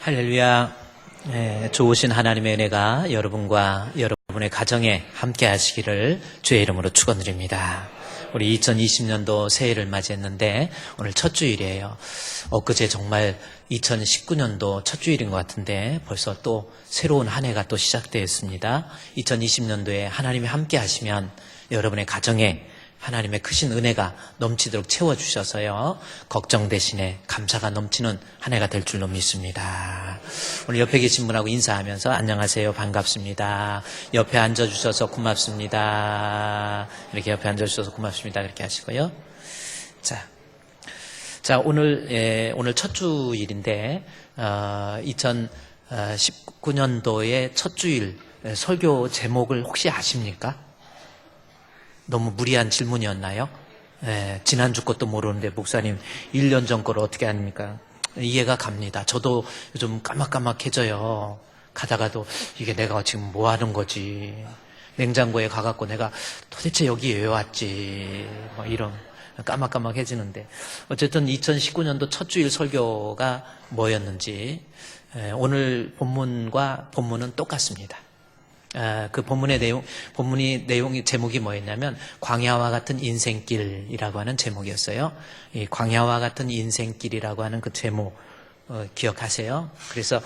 할렐루야. 좋으신 하나님의 은혜가 여러분과 여러분의 가정에 함께 하시기를 주의 이름으로 축원드립니다. 우리 2020년도 새해를 맞이했는데 오늘 첫 주일이에요. 엊그제 정말 2019년도 첫 주일인 것 같은데 벌써 또 새로운 한 해가 또 시작되었습니다. 2020년도에 하나님이 함께 하시면 여러분의 가정에 하나님의 크신 은혜가 넘치도록 채워주셔서요, 걱정 대신에 감사가 넘치는 한 해가 될 줄로 믿습니다. 오늘 옆에 계신 분하고 인사하면서 안녕하세요, 반갑습니다, 옆에 앉아주셔서 고맙습니다, 이렇게 옆에 앉아주셔서 고맙습니다 그렇게 하시고요. 자, 오늘 첫 주일인데 2019년도의 첫 주일 설교 제목을 혹시 아십니까? 너무 무리한 질문이었나요? 지난주 것도 모르는데 목사님 1년 전 거를 어떻게 합니까? 이해가 갑니다. 저도 요즘 까막까막해져요. 가다가도 이게 내가 지금 뭐 하는 거지? 냉장고에 가갖고 내가 도대체 여기 왜 왔지? 뭐 이런 까막까막해지는데, 어쨌든 2019년도 첫 주일 설교가 뭐였는지 오늘 본문은 똑같습니다. 그 본문의 내용이 제목이 뭐였냐면 광야와 같은 인생길이라고 하는 제목이었어요. 이 광야와 같은 인생길이라고 하는 그 제목 기억하세요? 그래서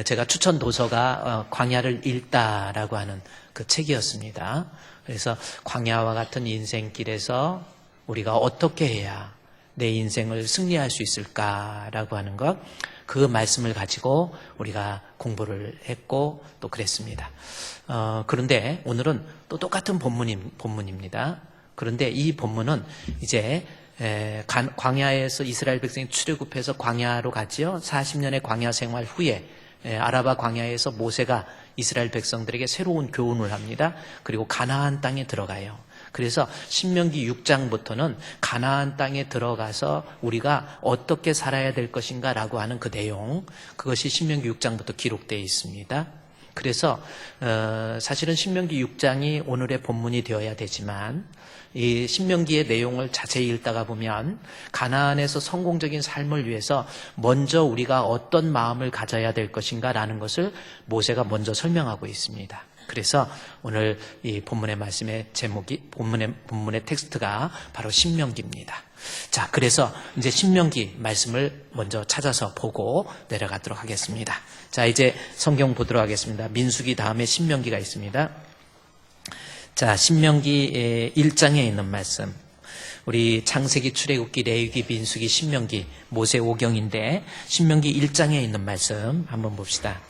제가 추천 도서가 광야를 읽다라고 하는 그 책이었습니다. 그래서 광야와 같은 인생길에서 우리가 어떻게 해야 내 인생을 승리할 수 있을까라고 하는 것, 그 말씀을 가지고 우리가 공부를 했고 또 그랬습니다. 그런데 오늘은 또 똑같은 본문입니다. 그런데 이 본문은 이제 광야에서 이스라엘 백성이 출애굽해서 광야로 가지요. 40년의 광야 생활 후에 아라바 광야에서 모세가 이스라엘 백성들에게 새로운 교훈을 합니다. 그리고 가나안 땅에 들어가요. 그래서 신명기 6장부터는 가나안 땅에 들어가서 우리가 어떻게 살아야 될 것인가 라고 하는 그 내용, 그것이 신명기 6장부터 기록되어 있습니다. 그래서 사실은 신명기 6장이 오늘의 본문이 되어야 되지만 이 신명기의 내용을 자세히 읽다가 보면 가나안에서 성공적인 삶을 위해서 먼저 우리가 어떤 마음을 가져야 될 것인가 라는 것을 모세가 먼저 설명하고 있습니다. 그래서 오늘 이 본문의 말씀의 제목이, 본문의 텍스트가 바로 신명기입니다. 자, 그래서 이제 신명기 말씀을 먼저 찾아서 보고 내려가도록 하겠습니다. 자, 이제 성경 보도록 하겠습니다. 민수기 다음에 신명기가 있습니다. 자, 신명기 1장에 있는 말씀. 우리 창세기, 출애굽기, 레위기, 민수기, 신명기, 모세오경인데 신명기 1장에 있는 말씀 한번 봅시다.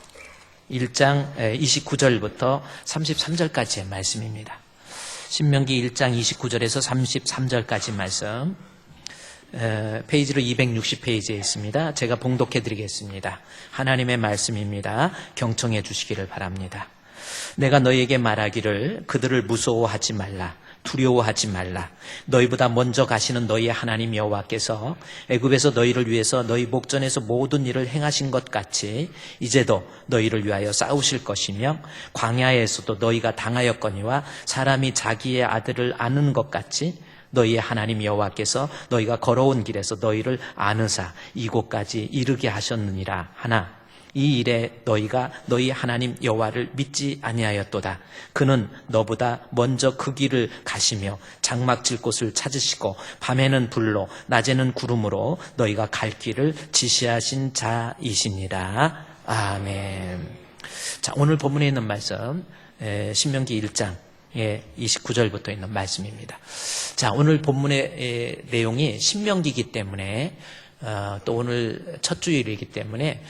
1장 29절부터 33절까지의 말씀입니다. 신명기 1장 29절에서 33절까지 말씀, 페이지로 260페이지에 있습니다. 제가 봉독해 드리겠습니다. 하나님의 말씀입니다. 경청해 주시기를 바랍니다. 내가 너희에게 말하기를 그들을 무서워하지 말라, 두려워하지 말라. 너희보다 먼저 가시는 너희의 하나님 여호와께서 애굽에서 너희를 위해서 너희 목전에서 모든 일을 행하신 것 같이 이제도 너희를 위하여 싸우실 것이며, 광야에서도 너희가 당하였거니와 사람이 자기의 아들을 아는 것 같이 너희의 하나님 여호와께서 너희가 걸어온 길에서 너희를 아느사 이곳까지 이르게 하셨느니라 하나, 이 일에 너희가 너희 하나님 여호와를 믿지 아니하였도다. 그는 너보다 먼저 그 길을 가시며 장막질 곳을 찾으시고 밤에는 불로 낮에는 구름으로 너희가 갈 길을 지시하신 자이시니라. 아멘. 자, 오늘 본문에 있는 말씀 신명기 1장 29절부터 있는 말씀입니다. 자, 오늘 본문의 내용이 신명기이기 때문에 또 오늘 첫 주일이기 때문에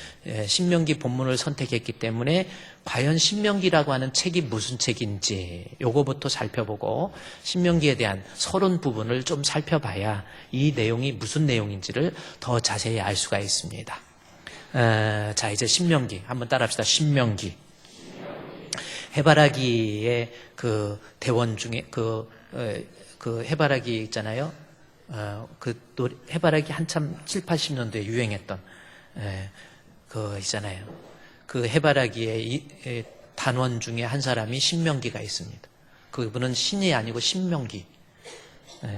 신명기 본문을 선택했기 때문에 과연 신명기라고 하는 책이 무슨 책인지 요거부터 살펴보고 신명기에 대한 서론 부분을 좀 살펴봐야 이 내용이 무슨 내용인지를 더 자세히 알 수가 있습니다. 자, 이제 신명기 한번 따라합시다. 신명기. 해바라기의 그 대원 중에 그 해바라기 있잖아요. 해바라기 한참 7, 80년도에 유행했던 그 있잖아요. 그 해바라기의 단원 중에 한 사람이 신명기가 있습니다. 그분은 신이 아니고 신명기.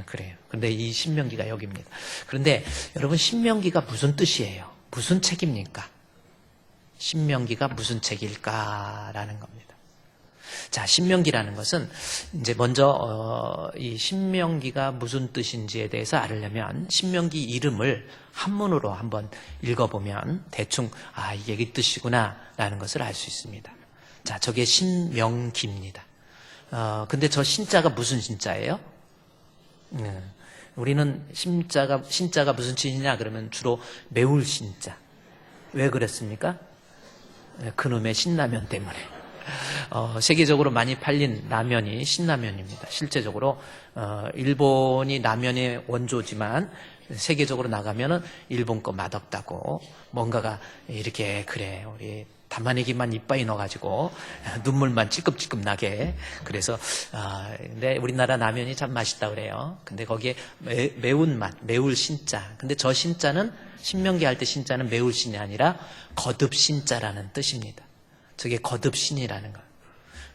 그래요. 그런데 이 신명기가 여기입니다. 그런데 여러분, 신명기가 무슨 뜻이에요? 무슨 책입니까? 신명기가 무슨 책일까라는 겁니다. 자, 신명기라는 것은 이제 먼저 이 신명기가 무슨 뜻인지에 대해서 알려면 신명기 이름을 한문으로 한번 읽어보면 대충 이게 이 뜻이구나라는 것을 알 수 있습니다. 자, 저게 신명기입니다. 근데 저 신자가 무슨 신자예요? 우리는 신자가 무슨 신이냐 그러면 주로 매울 신자. 왜 그랬습니까? 그놈의 신라면 때문에. 세계적으로 많이 팔린 라면이 신라면입니다. 실제적으로 일본이 라면의 원조지만 세계적으로 나가면은 일본 거 맛없다고 뭔가가 이렇게 그래 우리 담아내기만 이빠이 넣어가지고 눈물만 찔끔찔끔 나게 그래서 근데 우리나라 라면이 참 맛있다 그래요. 근데 거기에 매운 맛, 매울 신자. 근데 저 신자는 신명기 할 때 신자는 매울 신이 아니라 거듭 신자라는 뜻입니다. 저게 거듭신이라는 거예요.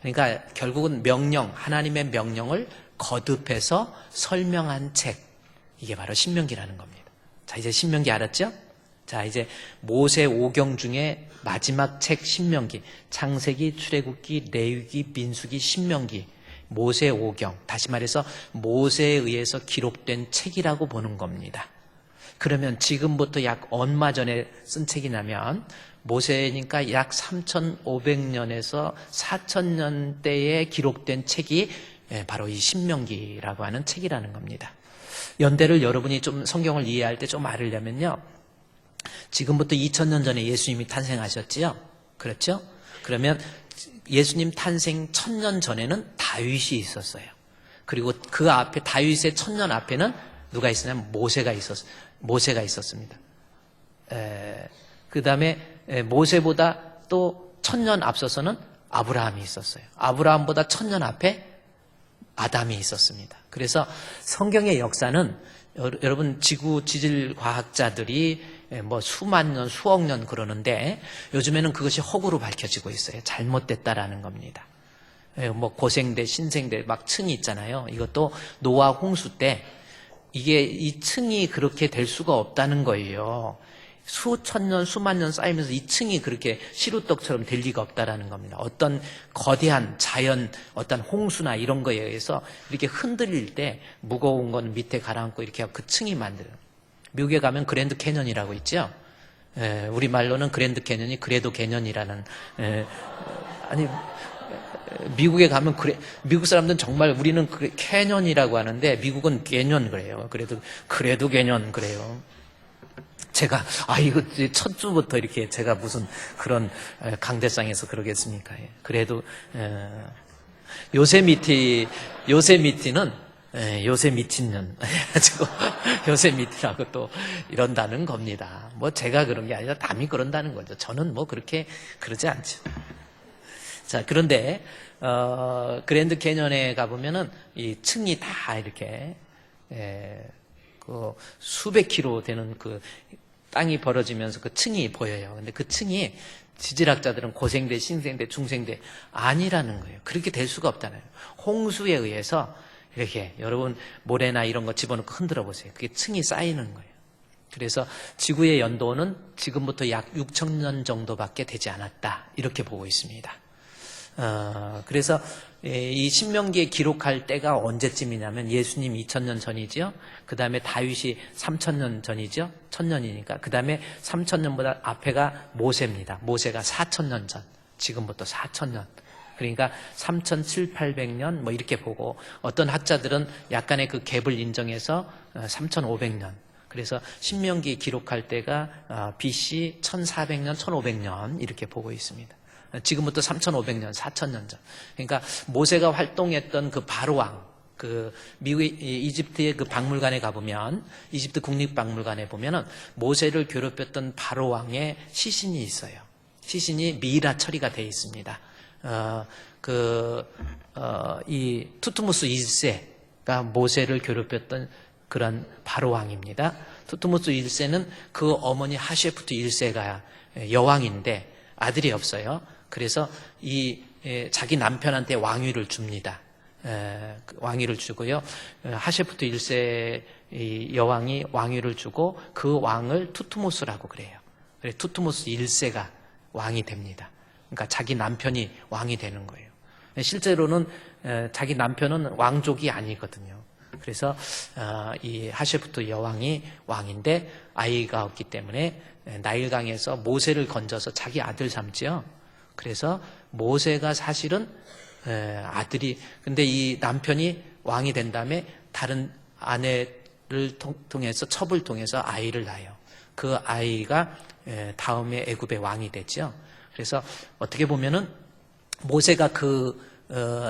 그러니까 결국은 명령, 하나님의 명령을 거듭해서 설명한 책. 이게 바로 신명기라는 겁니다. 자, 이제 신명기 알았죠? 자, 이제 모세 5경 중에 마지막 책 신명기. 창세기, 출애굽기, 레위기, 민수기, 신명기. 모세 5경. 다시 말해서 모세에 의해서 기록된 책이라고 보는 겁니다. 그러면 지금부터 약 얼마 전에 쓴 책이냐면 모세니까 약 3,500년에서 4,000년대에 기록된 책이 바로 이 신명기라고 하는 책이라는 겁니다. 연대를 여러분이 좀 성경을 이해할 때 좀 알으려면요. 지금부터 2000년 전에 예수님이 탄생하셨지요? 그렇죠? 그러면 예수님 탄생 1000년 전에는 다윗이 있었어요. 그리고 그 앞에 다윗의 1000년 앞에는 누가 있었냐면 모세가 있었습니다. 그 다음에 모세보다 또 1000년 앞서서는 아브라함이 있었어요. 아브라함보다 1000년 앞에 아담이 있었습니다. 그래서 성경의 역사는 여러분 지구 지질 과학자들이 뭐 수만 년, 수억 년 그러는데 요즘에는 그것이 허구로 밝혀지고 있어요. 잘못됐다라는 겁니다. 뭐 고생대, 신생대 막 층이 있잖아요. 이것도 노아 홍수 때 이게 이 층이 그렇게 될 수가 없다는 거예요. 수천 년, 수만 년 쌓이면서 이 층이 그렇게 시루떡처럼 될 리가 없다라는 겁니다. 어떤 거대한 자연, 어떤 홍수나 이런 거에 의해서 이렇게 흔들릴 때 무거운 건 밑에 가라앉고 이렇게 그 층이 만들어요. 미국에 가면 그랜드 캐년이라고 있죠. 우리 말로는 그랜드 캐년이 그래도 캐년이라는 아니 미국에 가면 미국 사람들은 정말 우리는 캐년이라고 하는데 미국은 개년 그래요. 그래도 개년 그래요. 제가 이거 첫 주부터 이렇게 제가 무슨 그런 강대상에서 그러겠습니까? 그래도 요세미티는 요새 미친년 해가지고 요세미티라고 또 이런다는 겁니다. 뭐 제가 그런 게 아니라 남이 그런다는 거죠. 저는 뭐 그렇게 그러지 않죠. 자, 그런데 그랜드 캐년에 가보면은 이 층이 다 이렇게 그 수백 킬로 되는 그 땅이 벌어지면서 그 층이 보여요. 근데 그 층이 지질학자들은 고생대, 신생대, 중생대 아니라는 거예요. 그렇게 될 수가 없다는 거예요. 홍수에 의해서 이렇게 여러분 모래나 이런 거 집어넣고 흔들어 보세요. 그게 층이 쌓이는 거예요. 그래서 지구의 연도는 지금부터 약 6,000년 정도밖에 되지 않았다. 이렇게 보고 있습니다. 그래서 이 신명기에 기록할 때가 언제쯤이냐면 예수님 2000년 전이죠. 그 다음에 다윗이 3000년 전이죠. 1000년이니까. 그 다음에 3000년보다 앞에가 모세입니다. 모세가 4000년 전. 지금부터 4000년. 그러니까 3700~800년 뭐 이렇게 보고 어떤 학자들은 약간의 그 갭을 인정해서 3500년. 그래서 신명기 기록할 때가 BC 1400년, 1500년 이렇게 보고 있습니다. 지금부터 3500년, 4000년 전. 그러니까 모세가 활동했던 그 바로왕, 그 미국 이집트의 그 박물관에 가보면 이집트 국립박물관에 보면은 모세를 괴롭혔던 바로왕의 시신이 있어요. 시신이 미이라 처리가 되어 있습니다. 이 투트모스 1세가 모세를 괴롭혔던 그런 바로왕입니다. 투트모스 1세는 그 어머니 하셰프트 1세가 여왕인데 아들이 없어요. 그래서 자기 남편한테 왕위를 줍니다. 왕위를 주고요. 하셰프트 1세 여왕이 왕위를 주고 그 왕을 투트모스라고 그래요. 투트모스 1세가 왕이 됩니다. 그러니까 자기 남편이 왕이 되는 거예요. 실제로는 자기 남편은 왕족이 아니거든요. 그래서 이 하셰프트 여왕이 왕인데 아이가 없기 때문에 나일강에서 모세를 건져서 자기 아들 삼지요. 그래서 모세가 사실은 아들이, 근데 이 남편이 왕이 된 다음에 다른 아내를 통해서 첩을 통해서 아이를 낳아요. 그 아이가 다음에 애굽의 왕이 됐죠. 그래서 어떻게 보면은 모세가 그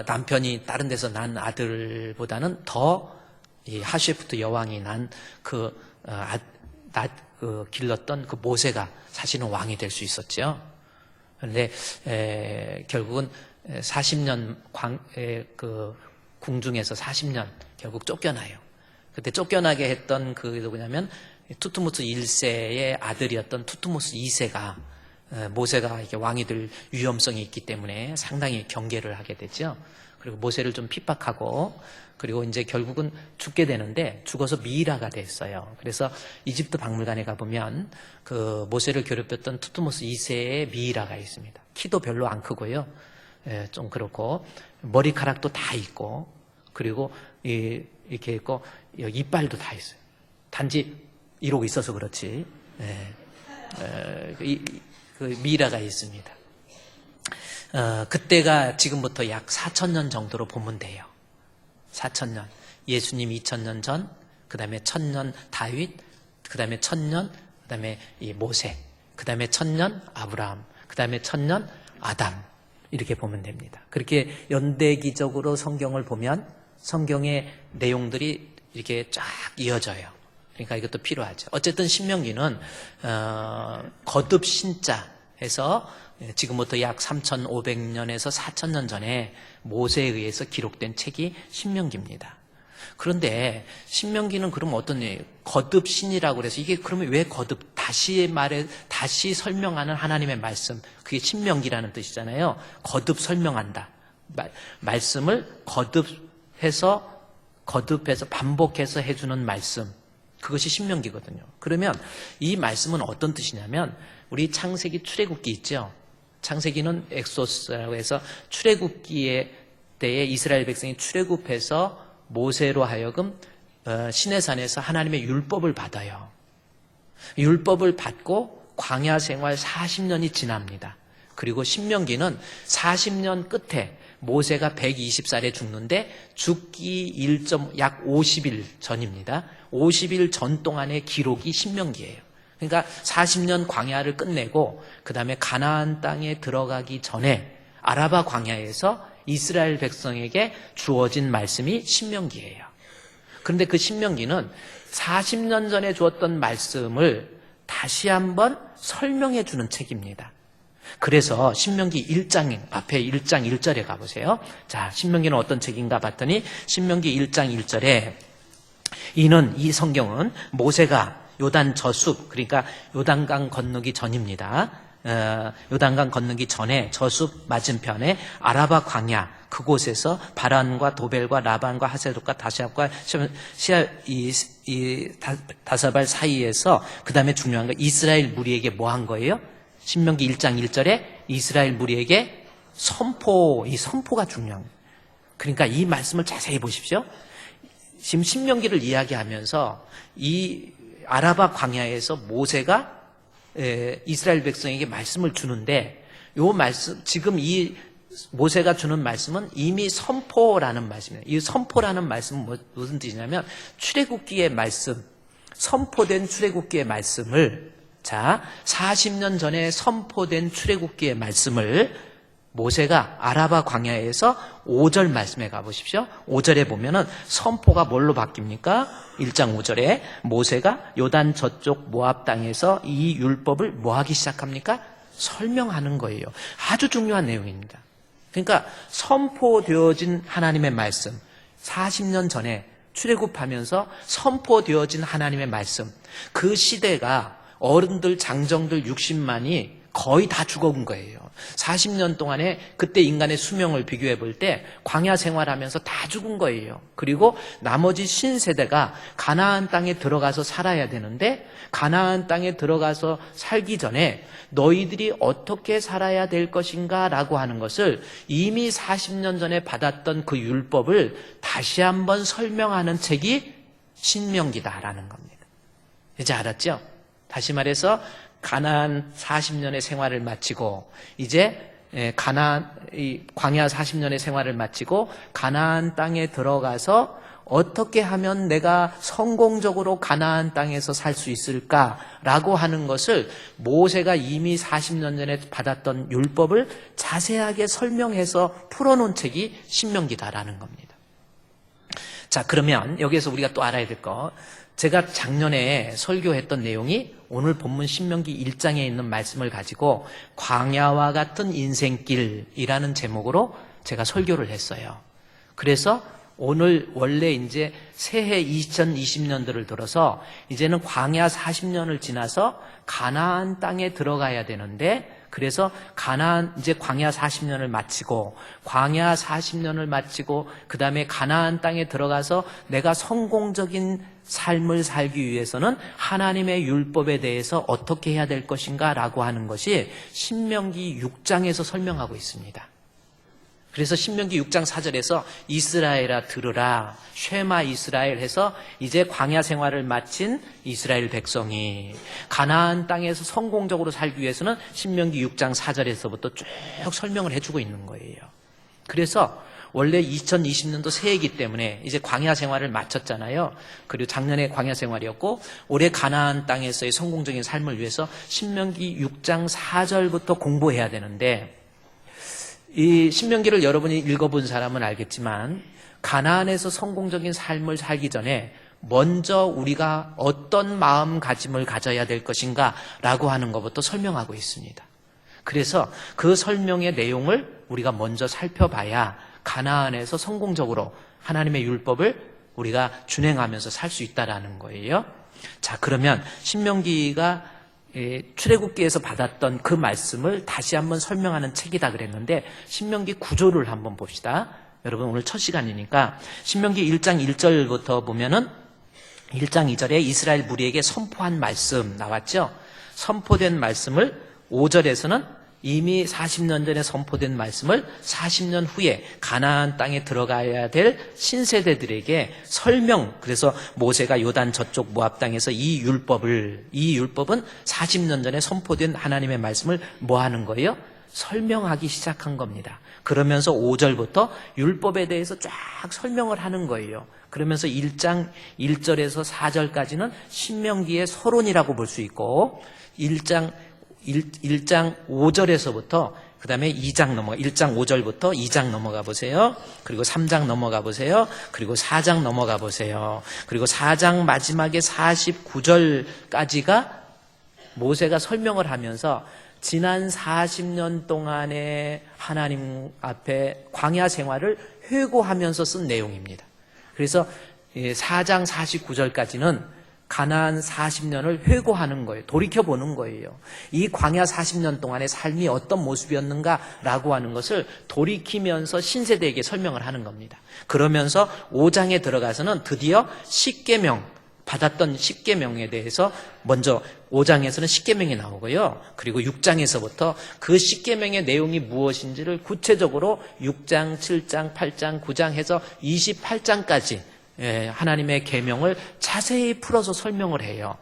남편이 다른 데서 난 아들보다는 더 이 하셰프트 여왕이 난 길렀던 그 모세가 사실은 왕이 될 수 있었죠. 그런데 결국은 40년 궁중에서 40년 결국 쫓겨나요. 그때 쫓겨나게 했던 그 누구냐면 투트모스 1세의 아들이었던 투트모스 2세가 모세가 이렇게 왕이 될 위험성이 있기 때문에 상당히 경계를 하게 되죠. 그리고 모세를 좀 핍박하고, 그리고 이제 결국은 죽게 되는데 죽어서 미이라가 됐어요. 그래서 이집트 박물관에 가보면 그 모세를 괴롭혔던 투트모스 2세의 미이라가 있습니다. 키도 별로 안 크고요. 좀 그렇고 머리카락도 다 있고, 그리고 이렇게 있고 이빨도 다 있어요. 단지 이러고 있어서 그렇지. 그 미이라가 있습니다. 그때가 지금부터 약 4,000년 정도로 보면 돼요. 4,000년. 예수님 2,000년 전, 그 다음에 1,000년 다윗, 그 다음에 1,000년, 그 다음에 이 모세, 그 다음에 1,000년 아브라함, 그 다음에 1,000년 아담. 이렇게 보면 됩니다. 그렇게 연대기적으로 성경을 보면 성경의 내용들이 이렇게 쫙 이어져요. 그러니까 이것도 필요하죠. 어쨌든 신명기는 거듭 신자 해서 지금부터 약 3,500년에서 4,000년 전에 모세에 의해서 기록된 책이 신명기입니다. 그런데 신명기는 그럼 어떤 거듭 신이라고 그래서 이게 그러면 왜 거듭, 다시 설명하는 하나님의 말씀, 그게 신명기라는 뜻이잖아요. 거듭 설명한다. 말씀을 거듭해서 반복해서 해주는 말씀, 그것이 신명기거든요. 그러면 이 말씀은 어떤 뜻이냐면 우리 창세기 출애굽기 있죠. 창세기는 엑소스라고 해서 출애굽기의 때에 이스라엘 백성이 출애굽해서 모세로 하여금 시내산에서 하나님의 율법을 받아요. 율법을 받고 광야 생활 40년이 지납니다. 그리고 신명기는 40년 끝에 모세가 120살에 죽는데 죽기 약 50일 전입니다. 50일 전 동안의 기록이 신명기예요. 그러니까 40년 광야를 끝내고 그 다음에 가나안 땅에 들어가기 전에 아라바 광야에서 이스라엘 백성에게 주어진 말씀이 신명기예요. 그런데 그 신명기는 40년 전에 주었던 말씀을 다시 한번 설명해 주는 책입니다. 그래서 신명기 1장 앞에 1장 1절에 가보세요. 자, 신명기는 어떤 책인가 봤더니 신명기 1장 1절에 이 성경은 모세가 요단 저숲, 그러니까 요단강 건너기 전입니다. 요단강 건너기 전에 저숲 맞은편에 아라바 광야 그곳에서 바란과 도벨과 라반과 하세롯과 다시압과 다사발 사이에서 그 다음에 중요한 거 이스라엘 무리에게 뭐 한 거예요? 신명기 1장 1절에 이스라엘 무리에게 이 선포가 중요한 거예요. 그러니까 이 말씀을 자세히 보십시오. 지금 신명기를 이야기하면서 이 아라바 광야에서 모세가 이스라엘 백성에게 말씀을 주는데 요 말씀, 지금 이 모세가 주는 말씀은 이미 선포라는 말씀이에요. 이 선포라는 말씀은 무슨 뜻이냐면 출애굽기의 말씀, 선포된 출애굽기의 말씀을 40년 전에 선포된 출애굽기의 말씀을 모세가 아라바 광야에서 5절 말씀에 가보십시오. 5절에 보면은 선포가 뭘로 바뀝니까? 1장 5절에 모세가 요단 저쪽 모압 땅에서 이 율법을 뭐 하기 시작합니까? 설명하는 거예요. 아주 중요한 내용입니다. 그러니까 선포되어진 하나님의 말씀, 40년 전에 출애굽하면서 선포되어진 하나님의 말씀, 그 시대가 어른들, 장정들 60만이 거의 다 죽어온 거예요. 40년 동안에 그때 인간의 수명을 비교해 볼 때 광야 생활하면서 다 죽은 거예요. 그리고 나머지 신세대가 가나안 땅에 들어가서 살아야 되는데 가나안 땅에 들어가서 살기 전에 너희들이 어떻게 살아야 될 것인가 라고 하는 것을 이미 40년 전에 받았던 그 율법을 다시 한번 설명하는 책이 신명기다라는 겁니다. 이제 알았죠? 다시 말해서 가나안 40년의 생활을 마치고 이제 광야 40년의 생활을 마치고 가나안 땅에 들어가서 어떻게 하면 내가 성공적으로 가나안 땅에서 살 수 있을까라고 하는 것을 모세가 이미 40년 전에 받았던 율법을 자세하게 설명해서 풀어놓은 책이 신명기다라는 겁니다. 자, 그러면 여기에서 우리가 또 알아야 될 거, 제가 작년에 설교했던 내용이 오늘 본문 신명기 1장에 있는 말씀을 가지고 광야와 같은 인생길이라는 제목으로 제가 설교를 했어요. 그래서 오늘 원래 이제 새해 2020년도를 들어서 이제는 광야 40년을 지나서 가나안 땅에 들어가야 되는데, 그래서 가나안 이제 광야 40년을 마치고 광야 40년을 마치고 그다음에 가나안 땅에 들어가서 내가 성공적인 삶을 살기 위해서는 하나님의 율법에 대해서 어떻게 해야 될 것인가라고 하는 것이 신명기 6장에서 설명하고 있습니다. 그래서 신명기 6장 4절에서 이스라엘아 들으라, 쉐마 이스라엘 해서 이제 광야 생활을 마친 이스라엘 백성이 가나안 땅에서 성공적으로 살기 위해서는 신명기 6장 4절에서부터 쭉 설명을 해주고 있는 거예요. 그래서 원래 2020년도 새해이기 때문에 이제 광야 생활을 마쳤잖아요. 그리고 작년에 광야 생활이었고 올해 가나안 땅에서의 성공적인 삶을 위해서 신명기 6장 4절부터 공부해야 되는데, 이 신명기를 여러분이 읽어본 사람은 알겠지만 가나안에서 성공적인 삶을 살기 전에 먼저 우리가 어떤 마음가짐을 가져야 될 것인가 라고 하는 것부터 설명하고 있습니다. 그래서 그 설명의 내용을 우리가 먼저 살펴봐야 가나안에서 성공적으로 하나님의 율법을 우리가 준행하면서 살 수 있다라는 거예요. 자, 그러면 신명기가 출애굽기에서 받았던 그 말씀을 다시 한번 설명하는 책이다 그랬는데 신명기 구조를 한번 봅시다. 여러분 오늘 첫 시간이니까 신명기 1장 1절부터 보면은 1장 2절에 이스라엘 무리에게 선포한 말씀 나왔죠. 선포된 말씀을 5절에서는 이미 40년 전에 선포된 말씀을 40년 후에 가나안 땅에 들어가야 될 신세대들에게 설명, 그래서 모세가 요단 저쪽 모압 땅에서 이 율법은 40년 전에 선포된 하나님의 말씀을 뭐 하는 거예요? 설명하기 시작한 겁니다. 그러면서 5절부터 율법에 대해서 쫙 설명을 하는 거예요. 그러면서 1장 1절에서 4절까지는 신명기의 서론이라고 볼 수 있고 1장 5절에서부터 그 다음에 1장 5절부터 2장 넘어가 보세요. 그리고 3장 넘어가 보세요. 그리고 4장 넘어가 보세요. 그리고 4장 마지막에 49절까지가 모세가 설명을 하면서 지난 40년 동안의 하나님 앞에 광야 생활을 회고하면서 쓴 내용입니다. 그래서 4장 49절까지는 가나안 40년을 회고하는 거예요. 돌이켜보는 거예요. 이 광야 40년 동안의 삶이 어떤 모습이었는가라고 하는 것을 돌이키면서 신세대에게 설명을 하는 겁니다. 그러면서 5장에 들어가서는 드디어 십계명, 받았던 십계명에 대해서 먼저 5장에서는 십계명이 나오고요. 그리고 6장에서부터 그 십계명의 내용이 무엇인지를 구체적으로 6장, 7장, 8장, 9장 해서 28장까지 하나님의 계명을 자세히 풀어서 설명을 해요.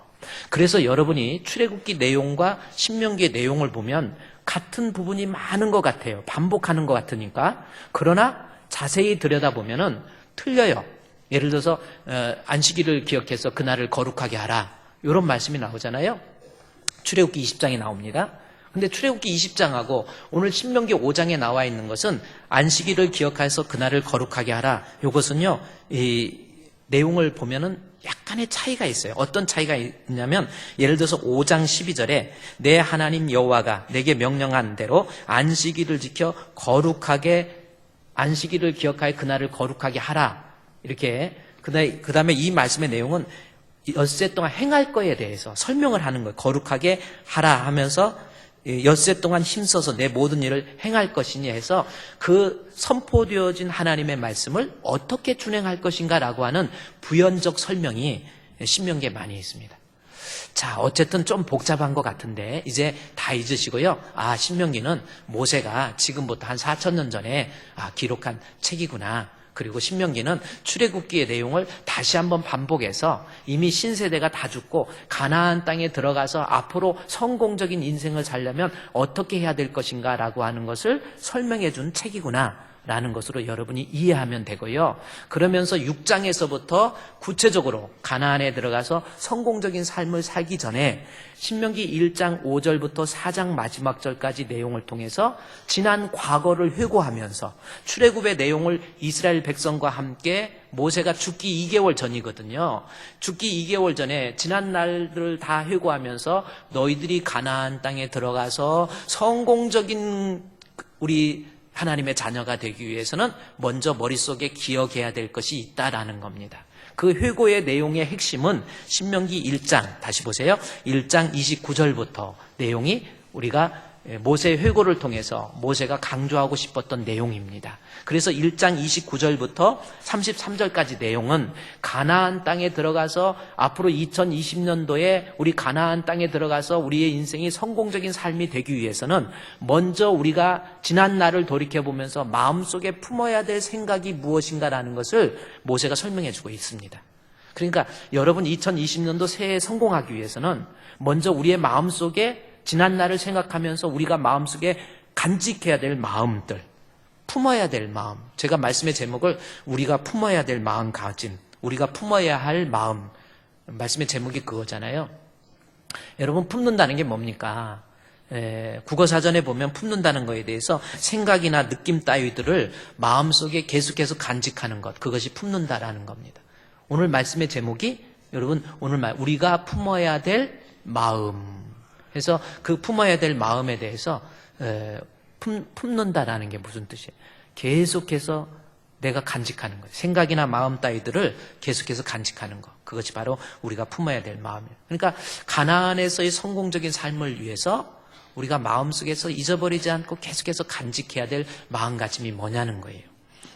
그래서 여러분이 출애굽기 내용과 신명기의 내용을 보면 같은 부분이 많은 것 같아요. 반복하는 것 같으니까. 그러나 자세히 들여다보면은 틀려요. 예를 들어서 안식일을 기억해서 그날을 거룩하게 하라, 이런 말씀이 나오잖아요. 출애굽기 20장에 나옵니다. 근데 출애굽기 20장하고 오늘 신명기 5장에 나와 있는 것은 안식일을 기억해서 그날을 거룩하게 하라, 이것은요 이 내용을 보면은 약간의 차이가 있어요. 어떤 차이가 있냐면 예를 들어서 5장 12절에 내 하나님 여호와가 내게 명령한 대로 안식일을 지켜 안식일을 기억하여 그날을 거룩하게 하라, 이렇게. 그 다음에 이 말씀의 내용은 엿새 동안 행할 거에 대해서 설명을 하는 거예요. 거룩하게 하라 하면서 엿새 동안 힘써서 내 모든 일을 행할 것이니 해서 그 선포되어진 하나님의 말씀을 어떻게 준행할 것인가라고 하는 부연적 설명이 신명기에 많이 있습니다. 자, 어쨌든 좀 복잡한 것 같은데 이제 다 잊으시고요. 신명기는 모세가 지금부터 한 4,000년 전에 기록한 책이구나. 그리고 신명기는 출애굽기의 내용을 다시 한번 반복해서 이미 신세대가 다 죽고 가나안 땅에 들어가서 앞으로 성공적인 인생을 살려면 어떻게 해야 될 것인가라고 하는 것을 설명해 준 책이구나 라는 것으로 여러분이 이해하면 되고요. 그러면서 6장에서부터 구체적으로 가나안에 들어가서 성공적인 삶을 살기 전에 신명기 1장 5절부터 4장 마지막 절까지 내용을 통해서 지난 과거를 회고하면서 출애굽의 내용을 이스라엘 백성과 함께 모세가 죽기 2개월 전이거든요. 죽기 2개월 전에 지난 날들을 다 회고하면서 너희들이 가나안 땅에 들어가서 성공적인 우리 하나님의 자녀가 되기 위해서는 먼저 머릿속에 기억해야 될 것이 있다라는 겁니다. 그 회고의 내용의 핵심은 신명기 1장, 다시 보세요. 1장 29절부터 내용이 우리가 모세의 회고를 통해서 모세가 강조하고 싶었던 내용입니다. 그래서 1장 29절부터 33절까지 내용은 가나안 땅에 들어가서 앞으로 2020년도에 우리 가나안 땅에 들어가서 우리의 인생이 성공적인 삶이 되기 위해서는 먼저 우리가 지난 날을 돌이켜보면서 마음속에 품어야 될 생각이 무엇인가라는 것을 모세가 설명해 주고 있습니다. 그러니까 여러분 2020년도 새해에 성공하기 위해서는 먼저 우리의 마음속에 지난 날을 생각하면서 우리가 마음속에 간직해야 될 마음들, 품어야 될 마음. 제가 말씀의 제목을 우리가 품어야 될 마음가짐, 우리가 품어야 할 마음. 말씀의 제목이 그거잖아요. 여러분 품는다는 게 뭡니까? 국어사전에 보면 품는다는 거에 대해서 생각이나 느낌 따위들을 마음속에 계속해서 간직하는 것, 그것이 품는다라는 겁니다. 오늘 말씀의 제목이 여러분 오늘 우리가 품어야 될 마음. 그래서 그 품어야 될 마음에 대해서 품는다라는 게 무슨 뜻이에요? 계속해서 내가 간직하는 거예요. 생각이나 마음 따위들을 계속해서 간직하는 것. 그것이 바로 우리가 품어야 될 마음이에요. 그러니까 가나안에서의 성공적인 삶을 위해서 우리가 마음속에서 잊어버리지 않고 계속해서 간직해야 될 마음가짐이 뭐냐는 거예요.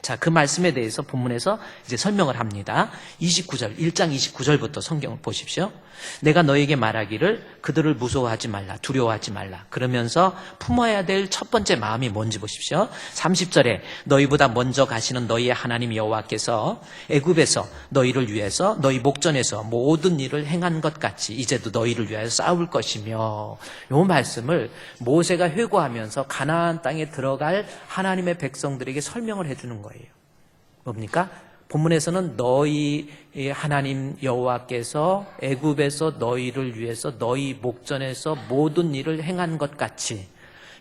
자, 그 말씀에 대해서 본문에서 이제 설명을 합니다. 29절, 1장 29절부터 성경을 보십시오. 내가 너에게 말하기를 그들을 무서워하지 말라, 두려워하지 말라. 그러면서 품어야 될 첫 번째 마음이 뭔지 보십시오. 30절에 너희보다 먼저 가시는 너희의 하나님 여호와께서 애굽에서 너희를 위해서 너희 목전에서 모든 일을 행한 것 같이 이제도 너희를 위하여 싸울 것이며, 이 말씀을 모세가 회고하면서 가나안 땅에 들어갈 하나님의 백성들에게 설명을 해주는 거예요. 뭡니까? 본문에서는 너희 하나님 여호와께서 애굽에서 너희를 위해서 너희 목전에서 모든 일을 행한 것 같이,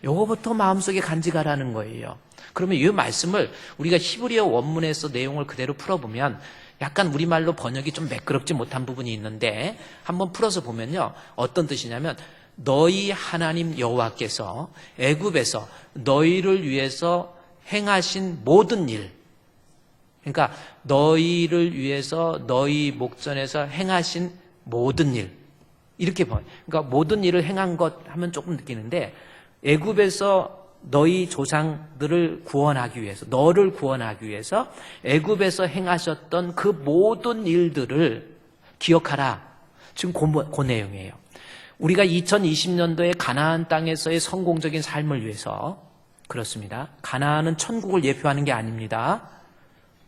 요거부터 마음속에 간직하라는 거예요. 그러면 이 말씀을 우리가 히브리어 원문에서 내용을 그대로 풀어보면 약간 우리말로 번역이 좀 매끄럽지 못한 부분이 있는데 한번 풀어서 보면요, 어떤 뜻이냐면 너희 하나님 여호와께서 애굽에서 너희를 위해서 행하신 모든 일, 그러니까 너희를 위해서 너희 목전에서 행하신 모든 일, 이렇게 봐요. 그러니까 모든 일을 행한 것 하면 조금 느끼는데, 애굽에서 너희 조상들을 구원하기 위해서, 너를 구원하기 위해서 애굽에서 행하셨던 그 모든 일들을 기억하라. 지금 그 내용이에요. 우리가 2020년도에 가나안 땅에서의 성공적인 삶을 위해서, 그렇습니다. 가나안은 천국을 예표하는 게 아닙니다.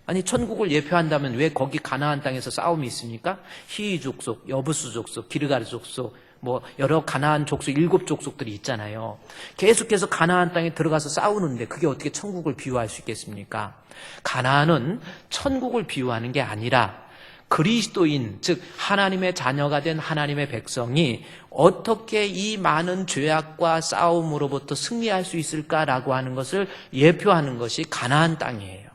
아니, 천국을 예표한다면 왜 거기 가나안 땅에서 싸움이 있습니까? 히위 족속, 여부수 족속, 기르가르 족속, 뭐 여러 가나안 족속 7족속들이 있잖아요. 계속해서 가나안 땅에 들어가서 싸우는데 그게 어떻게 천국을 비유할 수 있겠습니까? 가나안은 천국을 비유하는 게 아니라 그리스도인, 즉 하나님의 자녀가 된 하나님의 백성이 어떻게 이 많은 죄악과 싸움으로부터 승리할 수 있을까라고 하는 것을 예표하는 것이 가나안 땅이에요.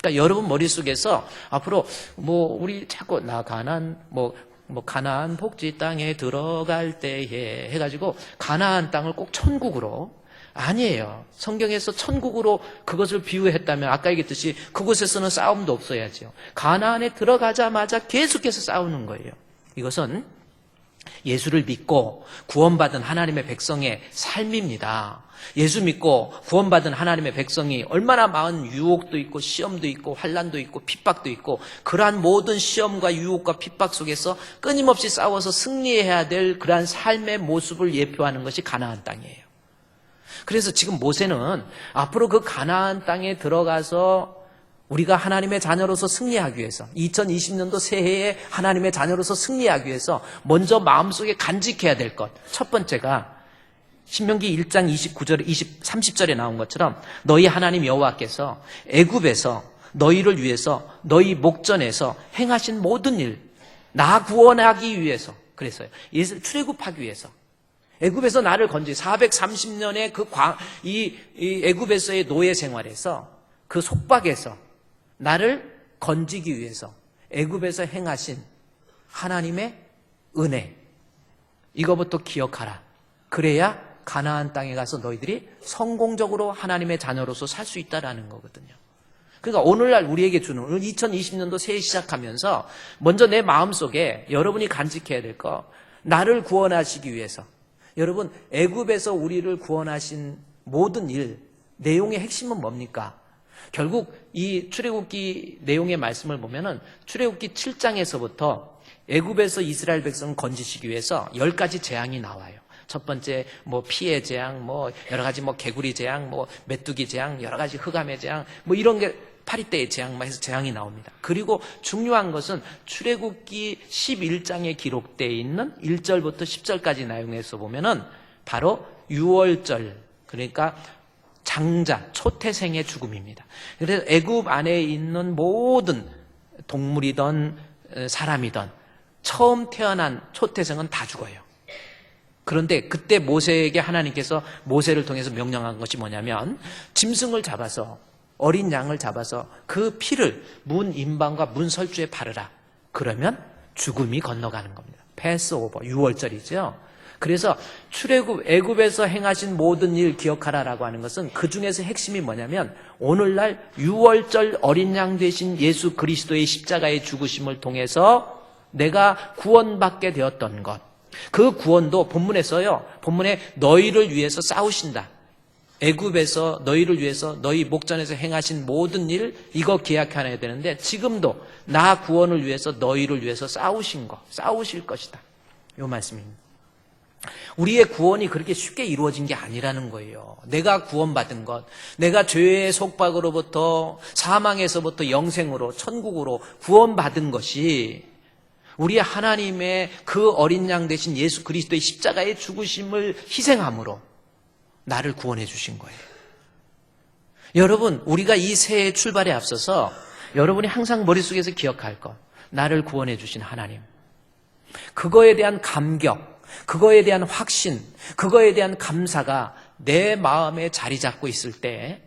그러니까 여러분 머릿속에서 앞으로 우리 자꾸 나 가나안 가나안 복지 땅에 들어갈 때에 해가지고 가나안 땅을 꼭 천국으로, 아니에요. 성경에서 천국으로 그것을 비유했다면 아까 얘기했듯이 그곳에서는 싸움도 없어야죠. 가나안에 들어가자마자 계속해서 싸우는 거예요. 이것은 예수를 믿고 구원받은 하나님의 백성의 삶입니다. 예수 믿고 구원받은 하나님의 백성이 얼마나 많은 유혹도 있고 시험도 있고 환난도 있고 핍박도 있고 그러한 모든 시험과 유혹과 핍박 속에서 끊임없이 싸워서 승리해야 될 그러한 삶의 모습을 예표하는 것이 가나안 땅이에요. 그래서 지금 모세는 앞으로 그 가나안 땅에 들어가서 우리가 하나님의 자녀로서 승리하기 위해서 2020년도 새해에 하나님의 자녀로서 승리하기 위해서 먼저 마음속에 간직해야 될 것. 첫 번째가 신명기 1장 29절, 30절에 나온 것처럼 너희 하나님 여호와께서 애굽에서 너희를 위해서 너희 목전에서 행하신 모든 일, 나 구원하기 위해서 그랬어요. 출애굽하기 위해서. 애굽에서 나를 건지 430년의 이 애굽에서의 노예 생활에서 그 속박에서 나를 건지기 위해서 애굽에서 행하신 하나님의 은혜, 이거부터 기억하라. 그래야 가나안 땅에 가서 너희들이 성공적으로 하나님의 자녀로서 살 수 있다라는 거거든요. 그러니까 오늘날 우리에게 주는, 오늘 2020년도 새해 시작하면서 먼저 내 마음속에 여러분이 간직해야 될 거, 나를 구원하시기 위해서. 여러분, 애굽에서 우리를 구원하신 모든 일, 내용의 핵심은 뭡니까? 결국 이 출애굽기 내용의 말씀을 보면은 출애굽기 7장에서부터 애굽에서 이스라엘 백성을 건지시기 위해서 10가지 재앙이 나와요. 첫 번째 뭐 피의 재앙, 뭐 여러 가지 뭐 개구리 재앙, 뭐 메뚜기 재앙, 여러 가지 흑암의 재앙, 뭐 이런 게 파리떼의 재앙만 해서 재앙이 나옵니다. 그리고 중요한 것은 출애굽기 11장에 기록되어 있는 1절부터 10절까지 내용에서 보면은 바로 유월절, 그러니까 장자, 초태생의 죽음입니다. 그래서 애굽 안에 있는 모든 동물이든 사람이든 처음 태어난 초태생은 다 죽어요. 그런데 그때 모세에게 하나님께서 모세를 통해서 명령한 것이 뭐냐면 짐승을 잡아서, 어린 양을 잡아서 그 피를 문 임방과 문 설주에 바르라. 그러면 죽음이 건너가는 겁니다. 패스오버, 유월절이죠. 그래서 출애굽, 애굽에서 행하신 모든 일 기억하라라고 하는 것은 그 중에서 핵심이 뭐냐면 오늘날 유월절 어린 양 되신 예수 그리스도의 십자가의 죽으심을 통해서 내가 구원받게 되었던 것, 그 구원도 본문에 써요. 본문에 너희를 위해서 싸우신다. 애굽에서 너희를 위해서 너희 목전에서 행하신 모든 일, 이거 기억해야 되는데 지금도 나 구원을 위해서 너희를 위해서 싸우실 것이다. 이 말씀입니다. 우리의 구원이 그렇게 쉽게 이루어진 게 아니라는 거예요. 내가 구원받은 것, 내가 죄의 속박으로부터 사망에서부터 영생으로 천국으로 구원받은 것이 우리 하나님의 그 어린 양 되신 예수 그리스도의 십자가의 죽으심을 희생함으로 나를 구원해 주신 거예요. 여러분, 우리가 이 새해 출발에 앞서서 여러분이 항상 머릿속에서 기억할 것, 나를 구원해 주신 하나님, 그거에 대한 감격, 그거에 대한 확신, 그거에 대한 감사가 내 마음에 자리 잡고 있을 때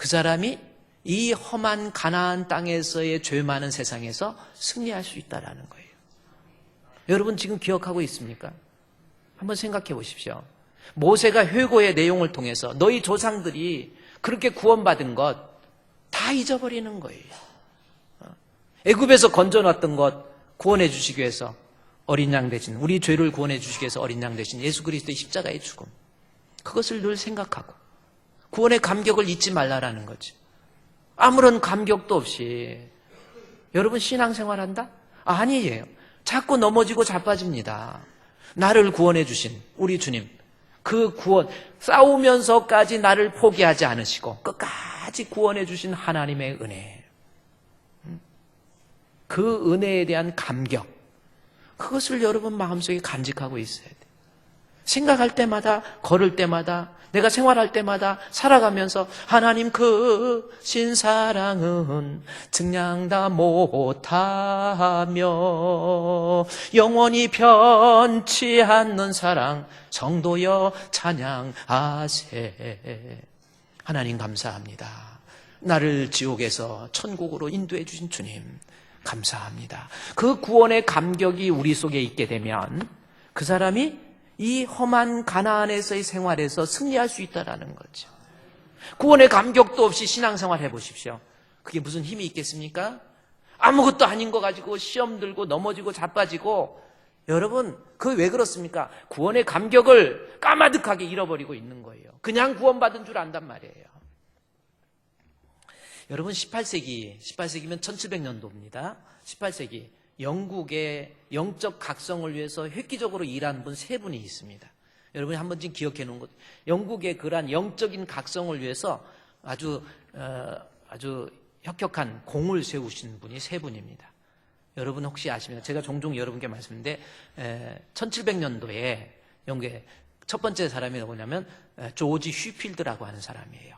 그 사람이 이 험한 가나안 땅에서의 죄 많은 세상에서 승리할 수 있다는 거예요. 여러분 지금 기억하고 있습니까? 한번 생각해 보십시오. 모세가 회고의 내용을 통해서 너희 조상들이 그렇게 구원받은 것 다 잊어버리는 거예요. 애굽에서 건져놨던 것 구원해 주시기 위해서 어린 양 대신, 우리 죄를 구원해 주시기 위해서 어린 양 대신 예수 그리스도의 십자가의 죽음, 그것을 늘 생각하고 구원의 감격을 잊지 말라라는 거지. 아무런 감격도 없이 여러분 신앙생활한다? 아니에요. 자꾸 넘어지고 자빠집니다. 나를 구원해 주신 우리 주님, 그 구원, 싸우면서까지 나를 포기하지 않으시고 끝까지 구원해 주신 하나님의 은혜, 그 은혜에 대한 감격, 그것을 여러분 마음속에 간직하고 있어야 돼요. 생각할 때마다, 걸을 때마다, 내가 생활할 때마다, 살아가면서 하나님 그 신사랑은 증량다 못하며 영원히 변치 않는 사랑 성도여 찬양하세. 하나님 감사합니다. 나를 지옥에서 천국으로 인도해 주신 주님 감사합니다. 그 구원의 감격이 우리 속에 있게 되면 그 사람이 이 험한 가나안에서의 생활에서 승리할 수 있다는 거죠. 구원의 감격도 없이 신앙생활 해보십시오. 그게 무슨 힘이 있겠습니까? 아무것도 아닌 거 가지고 시험 들고 넘어지고 자빠지고 여러분, 그 왜 그렇습니까? 구원의 감격을 까마득하게 잃어버리고 있는 거예요. 그냥 구원받은 줄 안단 말이에요. 여러분, 18세기면 1700년도입니다. 18세기 영국의 영적 각성을 위해서 획기적으로 일한 분 세 분이 있습니다. 여러분이 한 번쯤 기억해 놓은 것. 영국의 그러한 영적인 각성을 위해서 아주 혁혁한 공을 세우신 분이 세 분입니다. 여러분 혹시 아십니까? 제가 종종 여러분께 말씀드리는데 1700년도에 영국의 첫 번째 사람이 누구냐면 조지 슈필드라고 하는 사람이에요.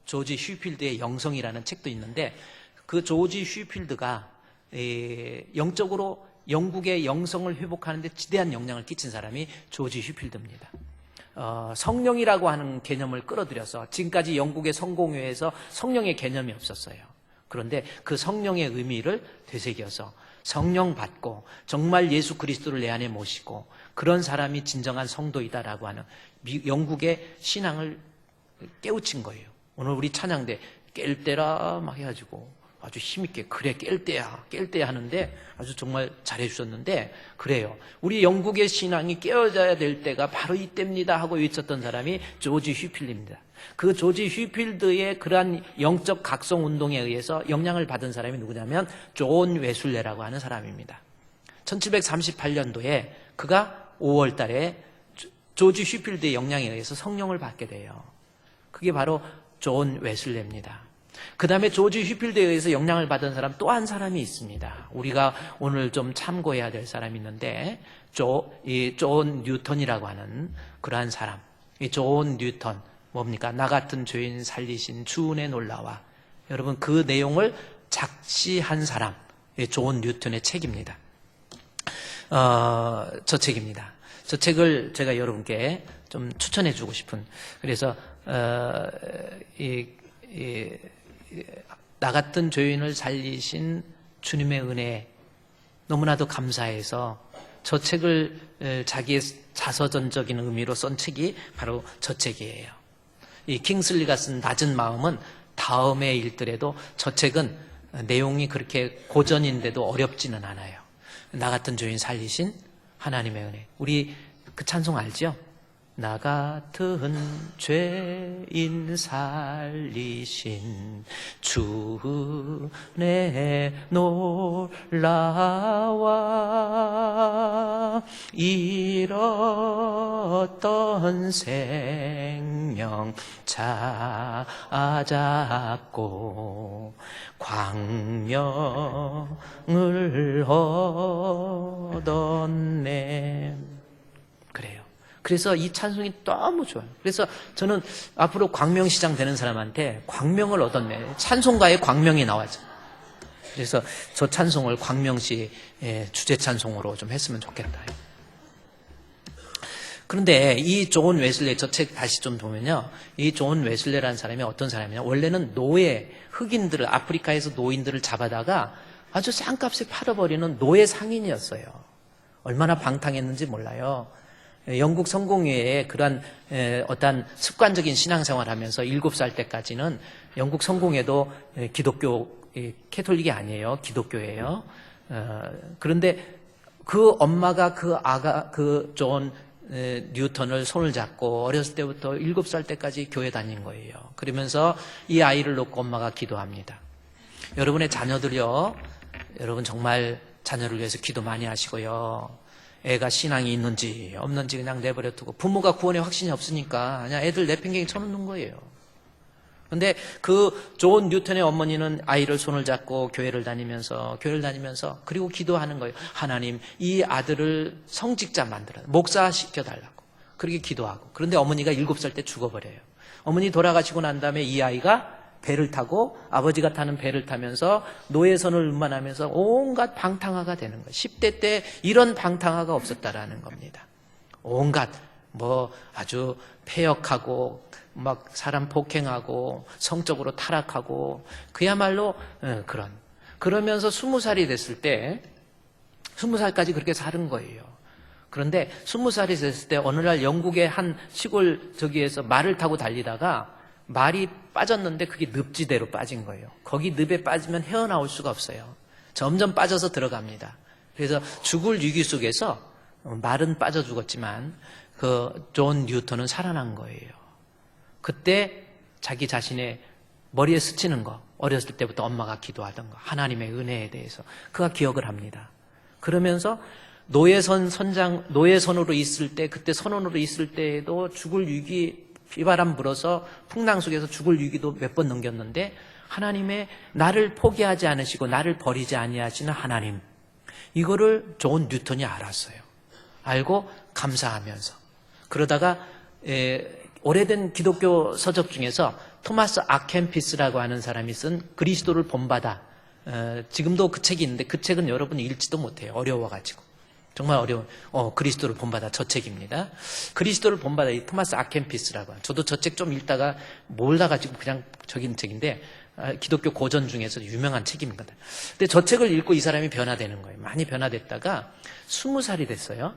조지 슈필드의 영성이라는 책도 있는데 그 조지 슈필드가 영적으로 영국의 영성을 회복하는 데 지대한 영향을 끼친 사람이 조지 슈필드입니다. 성령이라고 하는 개념을 끌어들여서 지금까지 영국의 성공회에서 성령의 개념이 없었어요. 그런데 그 성령의 의미를 되새겨서 성령 받고 정말 예수 그리스도를 내 안에 모시고 그런 사람이 진정한 성도이다라고 하는 영국의 신앙을 깨우친 거예요. 오늘 우리 찬양대 깰 때라 막 해가지고 아주 힘있게 그래 깰 때야 하는데 아주 정말 잘해주셨는데 그래요. 우리 영국의 신앙이 깨어져야 될 때가 바로 이때입니다 하고 외쳤던 사람이 조지 휘필드입니다. 그 조지 휘필드의 그러한 영적 각성 운동에 의해서 영향을 받은 사람이 누구냐면 존 웨슬레라고 하는 사람입니다. 1738년도에 그가 5월 달에 조지 휘필드의 영향에 의해서 성령을 받게 돼요. 그게 바로 존 웨슬레입니다. 그 다음에 조지 휘필드에 의해서 영향을 받은 사람 또 한 사람이 있습니다. 우리가 오늘 좀 참고해야 될 사람이 있는데 존 뉴턴이라고 하는 그러한 사람. 이 존 뉴턴 뭡니까? 나 같은 죄인 살리신 주 은혜 놀라와. 여러분 그 내용을 작시한 사람 존 뉴턴의 책입니다. 저 책입니다. 저 책을 제가 여러분께 좀 추천해 주고 싶은 그래서 나 같은 죄인을 살리신 주님의 은혜 너무나도 감사해서 저 책을 자기의 자서전적인 의미로 쓴 책이 바로 저 책이에요. 이 킹슬리가 쓴 낮은 마음은 다음에 읽더라도 저 책은 내용이 그렇게 고전인데도 어렵지는 않아요. 나 같은 죄인 살리신 하나님의 은혜. 우리 그 찬송 알죠? 나 같은 죄인 살리신 주 은혜 놀라와 잃었던 생명 찾았고 광명을 얻었네. 그래요. 그래서 이 찬송이 너무 좋아요. 그래서 저는 앞으로 광명시장 되는 사람한테 광명을 얻었네. 찬송가에 광명이 나와죠. 그래서 저 찬송을 광명시 주제 찬송으로 좀 했으면 좋겠다. 그런데 이 존 웨슬레 저 책 다시 좀 보면요. 이 존 웨슬레라는 사람이 어떤 사람이냐. 원래는 흑인들을 아프리카에서 노인들을 잡아다가 아주 싼 값에 팔아버리는 노예 상인이었어요. 얼마나 방탕했는지 몰라요. 영국 성공회에 그러한 어떤 습관적인 신앙생활을 하면서 7살 때까지는 영국 성공회도 기독교 캐톨릭이 아니에요. 기독교예요. 그런데 그 엄마가 그 존 뉴턴을 손을 잡고 어렸을 때부터 7살 때까지 교회 다닌 거예요. 그러면서 이 아이를 놓고 엄마가 기도합니다. 여러분의 자녀들요. 여러분 정말 자녀를 위해서 기도 많이 하시고요. 애가 신앙이 있는지 없는지 그냥 내버려 두고 부모가 구원에 확신이 없으니까 그냥 애들 내팽개기 쳐놓는 거예요. 그런데 그 존 뉴턴의 어머니는 아이를 손을 잡고 교회를 다니면서 그리고 기도하는 거예요. 하나님 이 아들을 성직자 만들어 목사 시켜달라고 그렇게 기도하고 그런데 어머니가 7살 때 죽어버려요. 어머니 돌아가시고 난 다음에 이 아이가 배를 타고 아버지가 타는 배를 타면서 노예선을 운반하면서 온갖 방탕화가 되는 거예요. 10대 때 이런 방탕화가 없었다라는 겁니다. 온갖 아주 폐역하고 막 사람 폭행하고 성적으로 타락하고 그야말로 그러면서 20살이 됐을 때 20살까지 그렇게 사는 거예요. 그런데 20살이 됐을 때 어느 날 영국의 한 시골 저기에서 말을 타고 달리다가 말이 빠졌는데 그게 늪지대로 빠진 거예요. 거기 늪에 빠지면 헤어나올 수가 없어요. 점점 빠져서 들어갑니다. 그래서 죽을 위기 속에서 말은 빠져 죽었지만 존 뉴턴은 살아난 거예요. 그때 자기 자신의 머리에 스치는 거, 어렸을 때부터 엄마가 기도하던 거, 하나님의 은혜에 대해서 그가 기억을 합니다. 그러면서 노예선으로 있을 때, 그때 선원으로 있을 때에도 죽을 위기, 비바람 불어서 풍랑 속에서 죽을 위기도 몇 번 넘겼는데 하나님의 나를 포기하지 않으시고 나를 버리지 아니하시는 하나님, 이거를 존 뉴턴이 알았어요. 알고 감사하면서 그러다가 오래된 기독교 서적 중에서 토마스 아켄피스라고 하는 사람이 쓴 그리스도를 본받아, 지금도 그 책이 있는데 그 책은 여러분이 읽지도 못해요. 어려워가지고 정말 어려운 그리스도를 본받아, 저 책입니다. 그리스도를 본받아, 이 토마스 아켄피스라고. 저도 저 책 좀 읽다가 몰라가지고 그냥 적인 책인데 기독교 고전 중에서 유명한 책입니다. 근데 저 책을 읽고 이 사람이 변화되는 거예요. 많이 변화됐다가 20살이 됐어요.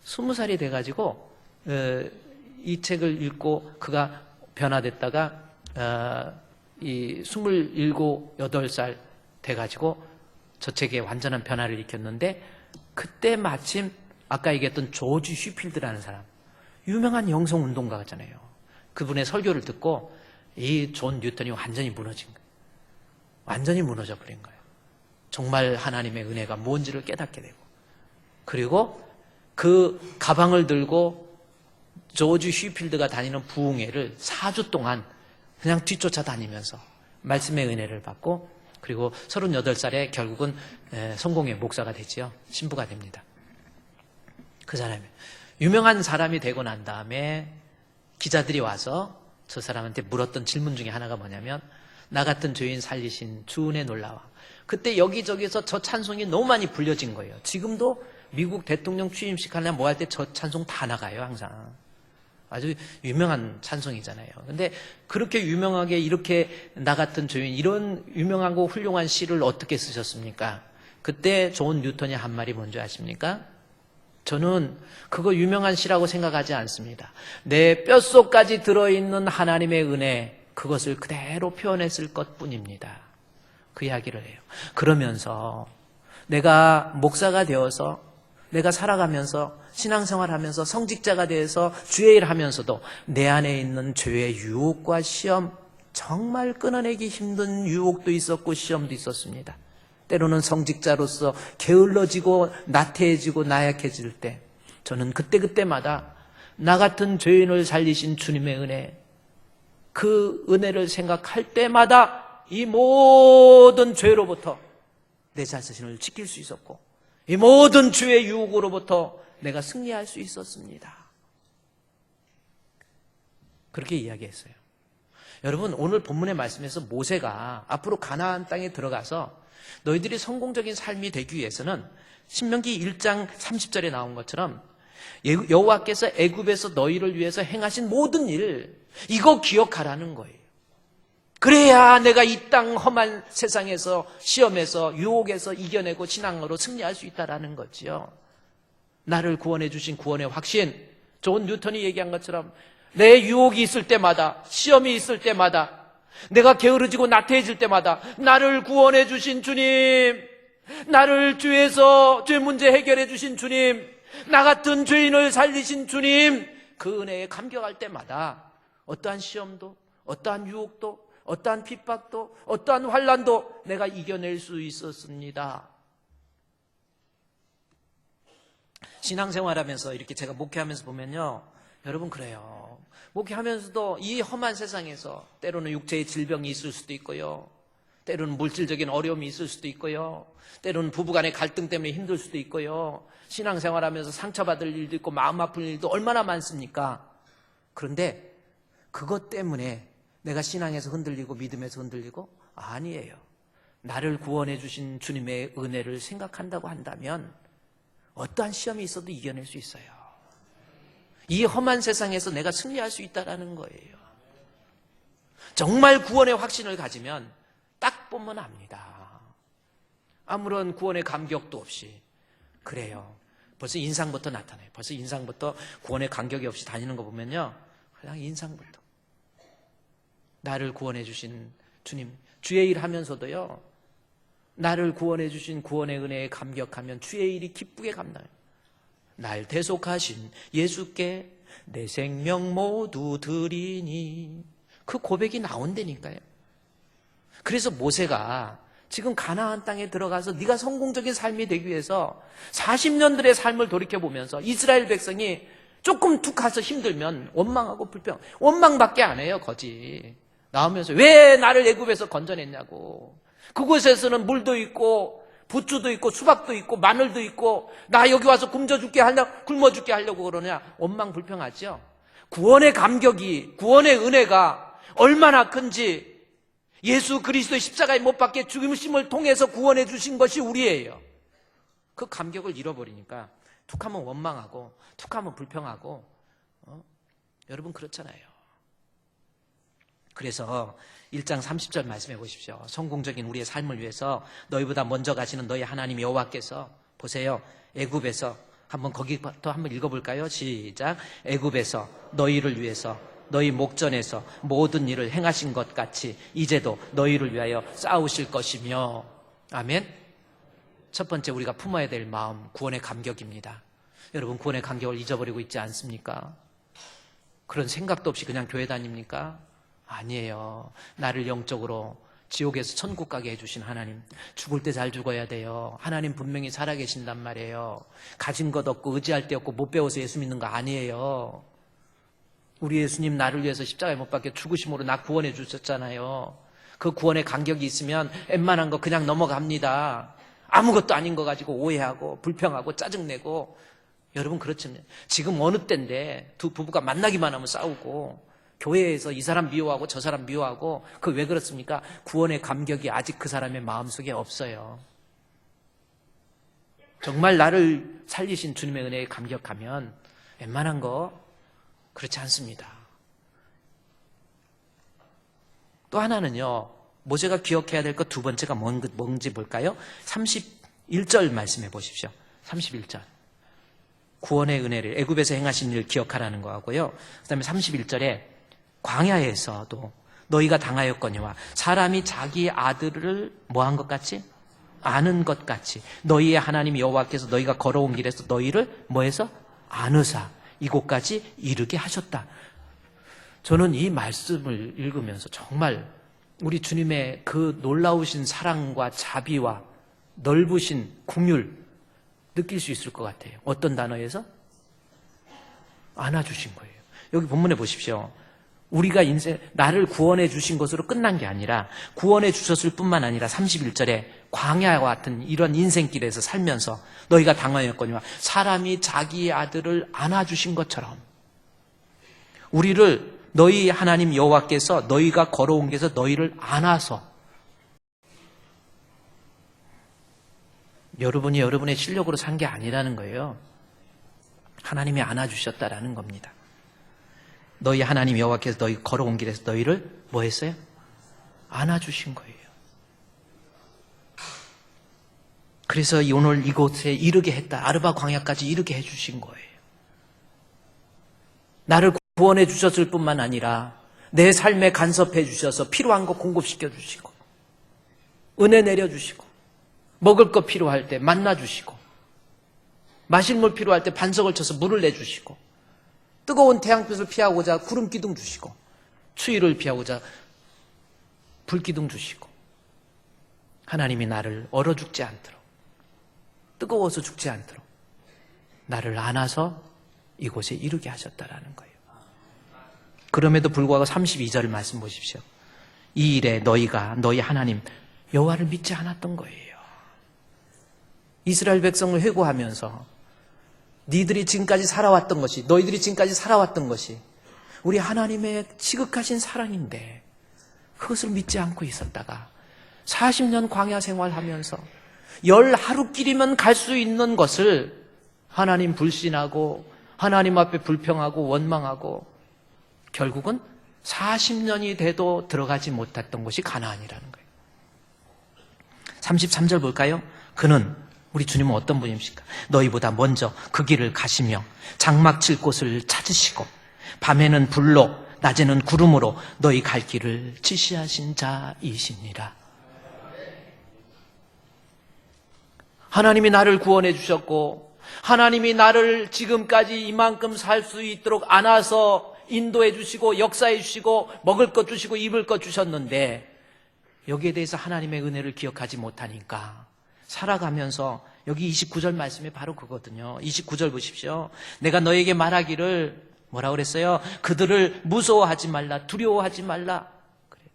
20살이 돼가지고 이 책을 읽고 그가 변화됐다가 이 27, 8살 돼가지고 저 책에 완전한 변화를 일으켰는데, 그때 마침 아까 얘기했던 조지 슈필드라는 사람, 유명한 영성운동가잖아요. 그분의 설교를 듣고 이 존 뉴턴이 완전히 무너진 거예요. 완전히 무너져 버린 거예요. 정말 하나님의 은혜가 뭔지를 깨닫게 되고, 그리고 그 가방을 들고 조지 슈필드가 다니는 부흥회를 4주 동안 그냥 뒤쫓아 다니면서 말씀의 은혜를 받고, 그리고 38살에 결국은 성공의 목사가 되지요. 신부가 됩니다. 그 사람이 유명한 사람이 되고 난 다음에 기자들이 와서 저 사람한테 물었던 질문 중에 하나가 뭐냐면, 나 같은 죄인 살리신 주 은혜 놀라워. 그때 여기저기서 저 찬송이 너무 많이 불려진 거예요. 지금도 미국 대통령 취임식 하나 뭐 할 때 저 찬송 다 나가요, 항상. 아주 유명한 찬송이잖아요. 근데 그렇게 유명하게 이렇게 나 같은 죄인, 이런 유명하고 훌륭한 시를 어떻게 쓰셨습니까? 그때 존 뉴턴이 한 말이 뭔지 아십니까? 저는 그거 유명한 시라고 생각하지 않습니다. 내 뼛속까지 들어있는 하나님의 은혜, 그것을 그대로 표현했을 것뿐입니다. 그 이야기를 해요. 그러면서 내가 목사가 되어서, 내가 살아가면서 신앙생활하면서 성직자가 되어서 주의 일 하면서도 내 안에 있는 죄의 유혹과 시험, 정말 끊어내기 힘든 유혹도 있었고 시험도 있었습니다. 때로는 성직자로서 게을러지고 나태해지고 나약해질 때 저는 그때마다 나 같은 죄인을 살리신 주님의 은혜, 그 은혜를 생각할 때마다 이 모든 죄로부터 내 자신을 지킬 수 있었고, 이 모든 죄의 유혹으로부터 내가 승리할 수 있었습니다. 그렇게 이야기했어요. 여러분, 오늘 본문의 말씀에서 모세가 앞으로 가나안 땅에 들어가서 너희들이 성공적인 삶이 되기 위해서는 신명기 1장 30절에 나온 것처럼 여호와께서 애굽에서 너희를 위해서 행하신 모든 일, 이거 기억하라는 거예요. 그래야 내가 이 땅 험한 세상에서, 시험에서, 유혹에서 이겨내고 신앙으로 승리할 수 있다라는 거지요. 나를 구원해 주신 구원의 확신, 존 뉴턴이 얘기한 것처럼 내 유혹이 있을 때마다, 시험이 있을 때마다, 내가 게으르지고 나태해질 때마다 나를 구원해 주신 주님, 나를 죄에서 죄 문제 해결해 주신 주님, 나 같은 죄인을 살리신 주님, 그 은혜에 감격할 때마다 어떠한 시험도, 어떠한 유혹도, 어떠한 핍박도, 어떠한 환난도 내가 이겨낼 수 있었습니다. 신앙생활하면서 이렇게 제가 목회하면서 보면요, 여러분 그래요. 목회하면서도 이 험한 세상에서 때로는 육체의 질병이 있을 수도 있고요, 때로는 물질적인 어려움이 있을 수도 있고요, 때로는 부부간의 갈등 때문에 힘들 수도 있고요, 신앙생활하면서 상처받을 일도 있고 마음 아픈 일도 얼마나 많습니까? 그런데 그것 때문에 내가 신앙에서 흔들리고 믿음에서 흔들리고? 아니에요. 나를 구원해 주신 주님의 은혜를 생각한다고 한다면 어떠한 시험이 있어도 이겨낼 수 있어요. 이 험한 세상에서 내가 승리할 수 있다는 거예요. 정말 구원의 확신을 가지면 딱 보면 압니다. 아무런 구원의 감격도 없이. 그래요. 벌써 인상부터 나타나요. 벌써 인상부터 구원의 감격이 없이 다니는 거 보면요, 그냥 인상부터 나를 구원해 주신 주님, 주의 일 하면서도요, 나를 구원해 주신 구원의 은혜에 감격하면 주의 일이 기쁘게 감나요. 날 대속하신 예수께 내 생명 모두 드리니. 그 고백이 나온다니까요. 그래서 모세가 지금 가나안 땅에 들어가서 네가 성공적인 삶이 되기 위해서 40년들의 삶을 돌이켜보면서 이스라엘 백성이 조금 툭 가서 힘들면 원망하고 불평, 원망밖에 안 해요. 거지 나오면서 왜 나를 애굽에서 건져냈냐고. 그곳에서는 물도 있고 부추도 있고 수박도 있고 마늘도 있고 나 여기 와서 굶어 죽게 하려고 그러냐. 원망 불평하죠. 구원의 감격이, 구원의 은혜가 얼마나 큰지 예수 그리스도의 십자가에 못 박혀 죽으심을 통해서 구원해 주신 것이 우리예요. 그 감격을 잃어버리니까 툭하면 원망하고 툭하면 불평하고 여러분 그렇잖아요. 그래서 1장 30절 말씀해 보십시오. 성공적인 우리의 삶을 위해서 너희보다 먼저 가시는 너희 하나님 여호와께서 보세요. 애굽에서 거기부터 한번 읽어볼까요? 시작. 애굽에서 너희를 위해서 너희 목전에서 모든 일을 행하신 것 같이 이제도 너희를 위하여 싸우실 것이며. 아멘. 첫 번째 우리가 품어야 될 마음, 구원의 감격입니다. 여러분 구원의 감격을 잊어버리고 있지 않습니까? 그런 생각도 없이 그냥 교회 다닙니까? 아니에요. 나를 영적으로 지옥에서 천국 가게 해주신 하나님, 죽을 때 잘 죽어야 돼요. 하나님 분명히 살아계신단 말이에요. 가진 것 없고 의지할 데 없고 못 배워서 예수 믿는 거 아니에요. 우리 예수님 나를 위해서 십자가에 못 박혀 죽으심으로 나 구원해 주셨잖아요. 그 구원의 감격이 있으면 웬만한 거 그냥 넘어갑니다. 아무것도 아닌 거 가지고 오해하고 불평하고 짜증내고. 여러분 그렇죠. 지금 어느 때인데 두 부부가 만나기만 하면 싸우고 교회에서 이 사람 미워하고 저 사람 미워하고. 그 왜 그렇습니까? 구원의 감격이 아직 그 사람의 마음속에 없어요. 정말 나를 살리신 주님의 은혜에 감격하면 웬만한 거 그렇지 않습니다. 또 하나는요, 모세가 기억해야 될 것 두 번째가 뭔지 볼까요? 31절 말씀해 보십시오. 31절. 구원의 은혜를 애굽에서 행하신 일 기억하라는 거하고요. 그 다음에 31절에 광야에서도 너희가 당하였거니와 사람이 자기 아들을 뭐한 것 같이? 아는 것 같이 너희의 하나님 여호와께서 너희가 걸어온 길에서 너희를 뭐해서? 안으사 이곳까지 이르게 하셨다. 저는 이 말씀을 읽으면서 정말 우리 주님의 그 놀라우신 사랑과 자비와 넓으신 긍휼 느낄 수 있을 것 같아요. 어떤 단어에서? 안아주신 거예요. 여기 본문에 보십시오. 우리가 나를 구원해 주신 것으로 끝난 게 아니라 구원해 주셨을 뿐만 아니라 31절에 광야와 같은 이런 인생길에서 살면서 너희가 당하였거니와 사람이 자기 아들을 안아주신 것처럼 우리를 너희 하나님 여호와께서 너희가 걸어온 길에서 너희를 안아서 여러분이 여러분의 실력으로 산 게 아니라는 거예요. 하나님이 안아주셨다라는 겁니다. 너희 하나님 여호와께서 너희 걸어온 길에서 너희를 뭐 했어요? 안아주신 거예요. 그래서 오늘 이곳에 이르게 했다. 아르바 광야까지 이르게 해주신 거예요. 나를 구원해 주셨을 뿐만 아니라 내 삶에 간섭해 주셔서 필요한 거 공급시켜 주시고 은혜 내려주시고 먹을 거 필요할 때 만나주시고 마실 물 필요할 때 반석을 쳐서 물을 내주시고 뜨거운 태양빛을 피하고자 구름 기둥 주시고 추위를 피하고자 불 기둥 주시고 하나님이 나를 얼어 죽지 않도록 뜨거워서 죽지 않도록 나를 안아서 이곳에 이르게 하셨다라는 거예요. 그럼에도 불구하고 32절 말씀 보십시오. 이 일에 너희가 너희 하나님 여호와를 믿지 않았던 거예요. 이스라엘 백성을 회고하면서 너희들이 지금까지 살아왔던 것이 우리 하나님의 지극하신 사랑인데 그것을 믿지 않고 있었다가 40년 광야 생활하면서 열 하루끼리면 갈 수 있는 것을 하나님 불신하고 하나님 앞에 불평하고 원망하고 결국은 40년이 돼도 들어가지 못했던 곳이 가나안이라는 거예요. 33절 볼까요? 그는 우리 주님은 어떤 분이십니까? 너희보다 먼저 그 길을 가시며 장막 칠 곳을 찾으시고 밤에는 불로 낮에는 구름으로 너희 갈 길을 지시하신 자이시니라. 하나님이 나를 구원해 주셨고 하나님이 나를 지금까지 이만큼 살 수 있도록 안아서 인도해 주시고 역사해 주시고 먹을 것 주시고 입을 것 주셨는데 여기에 대해서 하나님의 은혜를 기억하지 못하니까 살아가면서 여기 29절 말씀이 바로 그거거든요. 29절 보십시오. 내가 너에게 말하기를 뭐라고 그랬어요? 그들을 무서워하지 말라, 두려워하지 말라. 그래요.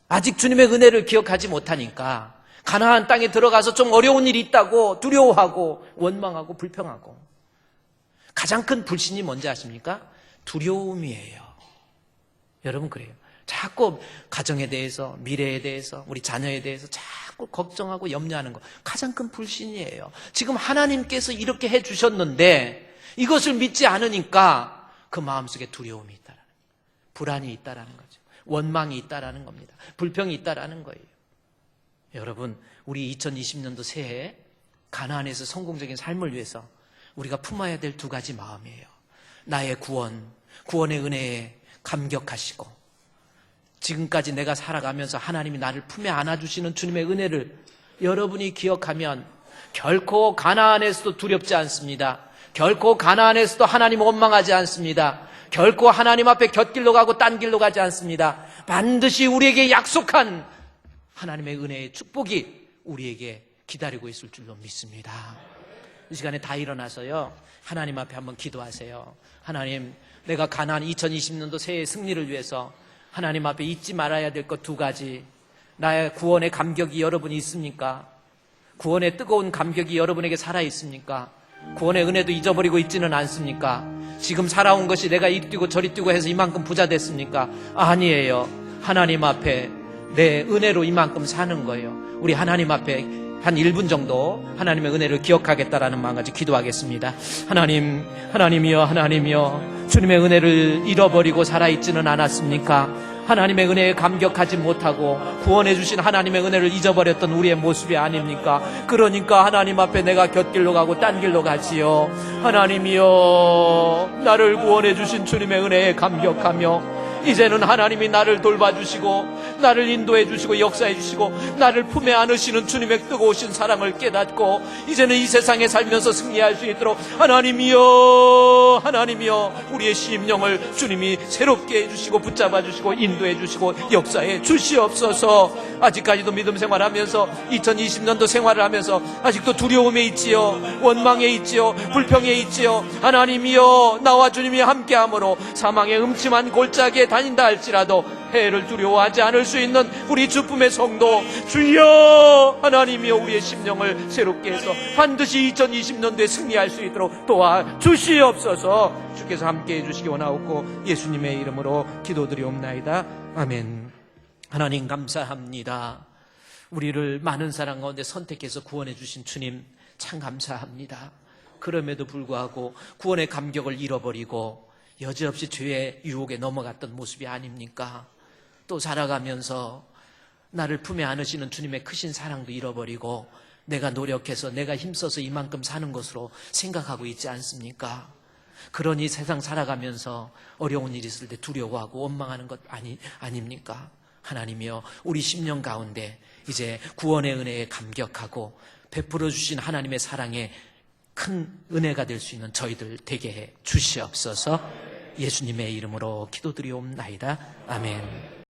아직 주님의 은혜를 기억하지 못하니까 가나안 땅에 들어가서 좀 어려운 일이 있다고 두려워하고 원망하고 불평하고. 가장 큰 불신이 뭔지 아십니까? 두려움이에요. 여러분 그래요. 자꾸 가정에 대해서, 미래에 대해서, 우리 자녀에 대해서 자꾸 걱정하고 염려하는 거 가장 큰 불신이에요. 지금 하나님께서 이렇게 해주셨는데 이것을 믿지 않으니까 그 마음속에 두려움이 있다라는 거예요. 불안이 있다라는 거죠. 원망이 있다라는 겁니다. 불평이 있다라는 거예요. 여러분, 우리 2020년도 새해 가나안에서 성공적인 삶을 위해서 우리가 품어야 될 두 가지 마음이에요. 나의 구원의 은혜에 감격하시고 지금까지 내가 살아가면서 하나님이 나를 품에 안아주시는 주님의 은혜를 여러분이 기억하면 결코 가나안에서도 두렵지 않습니다. 결코 가나안에서도 하나님 원망하지 않습니다. 결코 하나님 앞에 곁길로 가고 딴 길로 가지 않습니다. 반드시 우리에게 약속한 하나님의 은혜의 축복이 우리에게 기다리고 있을 줄로 믿습니다. 이 시간에 다 일어나서요 하나님 앞에 한번 기도하세요. 하나님, 내가 가나안 2020년도 새해 승리를 위해서 하나님 앞에 잊지 말아야 될 것 두 가지. 나의 구원의 감격이 여러분이 있습니까? 구원의 뜨거운 감격이 여러분에게 살아있습니까? 구원의 은혜도 잊어버리고 있지는 않습니까? 지금 살아온 것이 내가 이리 뛰고 저리 뛰고 해서 이만큼 부자 됐습니까? 아니에요. 하나님 앞에 내 은혜로 이만큼 사는 거예요. 우리 하나님 앞에 한 1분 정도 하나님의 은혜를 기억하겠다라는 마음까지 기도하겠습니다. 하나님이여 주님의 은혜를 잃어버리고 살아있지는 않았습니까? 하나님의 은혜에 감격하지 못하고 구원해 주신 하나님의 은혜를 잊어버렸던 우리의 모습이 아닙니까? 그러니까 하나님 앞에 내가 곁길로 가고 딴 길로 가지요. 하나님이여 나를 구원해 주신 주님의 은혜에 감격하며 이제는 하나님이 나를 돌봐주시고 나를 인도해 주시고 역사해 주시고 나를 품에 안으시는 주님의 뜨거우신 사랑을 깨닫고 이제는 이 세상에 살면서 승리할 수 있도록 하나님이여 우리의 심령을 주님이 새롭게 해주시고 붙잡아 주시고 인도해 주시고 역사해 주시옵소서. 아직까지도 믿음 생활하면서 2020년도 생활을 하면서 아직도 두려움에 있지요, 원망에 있지요, 불평에 있지요. 하나님이여 나와 주님이 함께함으로 사망의 음침한 골짜기에 다닌다 할지라도 해를 두려워하지 않을 수 있는 우리 주품의 성도 주여, 하나님이여 우리의 심령을 새롭게 해서 반드시 2020년도에 승리할 수 있도록 도와주시옵소서. 주께서 함께해 주시기 원하옵고 예수님의 이름으로 기도드리옵나이다. 아멘. 하나님 감사합니다. 우리를 많은 사람 가운데 선택해서 구원해 주신 주님 참 감사합니다. 그럼에도 불구하고 구원의 감격을 잃어버리고 여지없이 죄의 유혹에 넘어갔던 모습이 아닙니까? 또 살아가면서 나를 품에 안으시는 주님의 크신 사랑도 잃어버리고 내가 노력해서 내가 힘써서 이만큼 사는 것으로 생각하고 있지 않습니까? 그러니 세상 살아가면서 어려운 일이 있을 때 두려워하고 원망하는 것 아닙니까? 하나님이여 우리 심령 가운데 이제 구원의 은혜에 감격하고 베풀어 주신 하나님의 사랑에 큰 은혜가 될 수 있는 저희들 되게 해 주시옵소서. 예수님의 이름으로 기도드리옵나이다. 아멘.